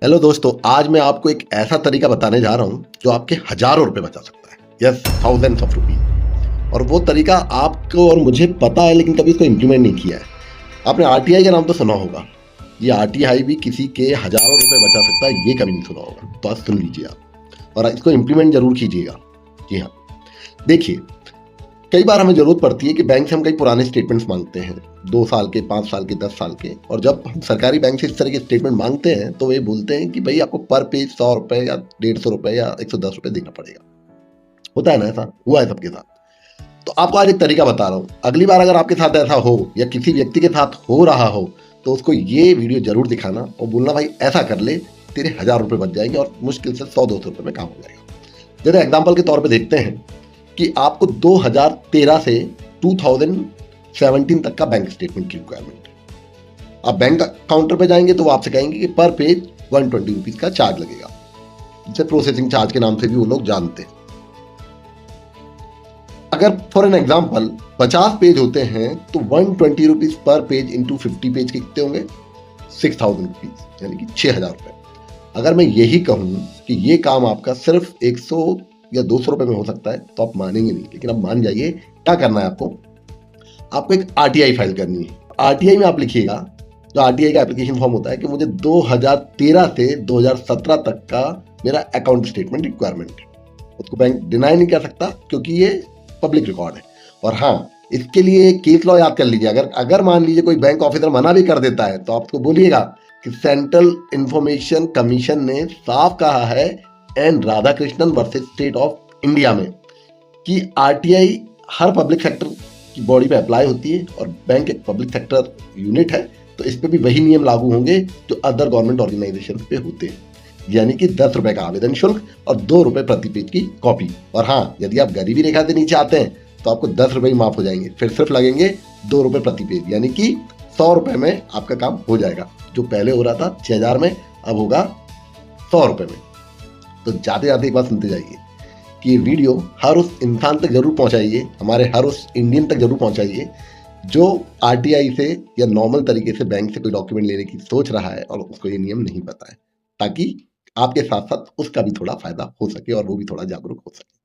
Hello दोस्तों, आज मैं आपको एक ऐसा तरीका बताने जा रहा हूँ जो आपके हजारों रुपए बचा सकता है। Yes, thousands of rupees. और वो तरीका आपको और मुझे पता है, लेकिन कभी इसको इम्प्लीमेंट नहीं किया है। आपने आरटीआई का नाम तो सुना होगा। ये आरटीआई भी किसी के हजारों रुपए बचा सकता है, ये कभी नहीं सुना होगा। तो आज सुन लीजिए आप और इसको इम्प्लीमेंट जरूर कीजिएगा। जी हाँ, देखिए, कई बार हमें जरूरत पड़ती है कि बैंक से हम कई पुराने स्टेटमेंट्स मांगते हैं, 2 साल के, 5 साल के, 10 साल के। और जब हम सरकारी बैंक से इस तरह के स्टेटमेंट मांगते हैं तो वे बोलते हैं कि भाई आपको पर पेज 100 रुपए या 150 रुपए या 110 रुपए देना पड़ेगा। होता है ना, ऐसा हुआ है सबके साथ। तो आपको आज एक तरीका बता रहा हूँ। अगली बार अगर आपके साथ ऐसा हो या किसी व्यक्ति के साथ हो रहा हो तो उसको ये वीडियो जरूर दिखाना और बोलना भाई ऐसा कर ले, तेरे 1000 रुपए बच जाएंगे और मुश्किल से 100-200 रुपए में काम हो जाएगा। जैसे एग्जाम्पल के तौर पर देखते हैं कि आपको 2013 से 2017 तक का बैंक स्टेटमेंट की रिक्वायरमेंट है। आप बैंक काउंटर पे जाएंगे तो वो आपसे कहेंगे कि पर पेज 120 रुपीज का चार्ज लगेगा, जिसे प्रोसेसिंग चार्ज के नाम से भी वो लोग जानते हैं। अगर फॉर एन एग्जाम्पल 50 पेज होते हैं तो 120 rupees per page into 50 page के कितने होंगे? 6000 रुपीज, यानी कि 6000 रुपए। अगर मैं यही कहूं कि ये काम आपका सिर्फ 100 या 200 रुपए में हो सकता है तो आप मानेंगे नहीं, लेकिन अब मान जाइए। क्या करना है आपको एक आरटीआई फाइल करनी है। आरटीआई में आप लिखिएगा, जो आरटीआई का एप्लीकेशन फॉर्म होता है, कि मुझे 2013 से 2017 तक का मेरा अकाउंट स्टेटमेंट रिक्वायरमेंट है। उसको बैंक डिनाई नहीं कर सकता क्योंकि ये पब्लिक रिकॉर्ड है। और हाँ, इसके लिए केस लॉ याद कर लीजिए। अगर मान लीजिए कोई बैंक ऑफिसर मना भी कर देता है तो आप उसको बोलिएगा कि सेंट्रल इंफॉर्मेशन कमीशन ने साफ कहा है N Radhakrishnan versus state of India में कि आरटीआई हर पब्लिक सेक्टर की बॉडी पे अप्लाई होती है और बैंक एक पब्लिक सेक्टर यूनिट है, तो इस पे भी वही नियम लागू होंगे जो अदर गवर्नमेंट ऑर्गेनाइजेशन पे होते हैं। यानी कि 10 रुपए का आवेदन शुल्क और 2 रुपए प्रति पेज की कॉपी। और हाँ, यदि आप गरीबी रेखा से नीचे आते हैं तो आपको 10 रुपए ही माफ हो जाएंगे, फिर सिर्फ लगेंगे 2 रुपए प्रति पेज, यानी कि 100 रुपए में आपका काम हो जाएगा। जो पहले हो रहा था 6000 में, अब होगा 100 रुपए में। तो जाते जाते एक बात सुनते जाइए कि ये वीडियो हर उस इंसान तक जरूर पहुंचाइए, हमारे हर उस इंडियन तक जरूर पहुंचाइए जो आरटीआई से या नॉर्मल तरीके से बैंक से कोई डॉक्यूमेंट लेने की सोच रहा है और उसको ये नियम नहीं पता है, ताकि आपके साथ साथ उसका भी थोड़ा फायदा हो सके और वो भी थोड़ा जागरूक हो सके।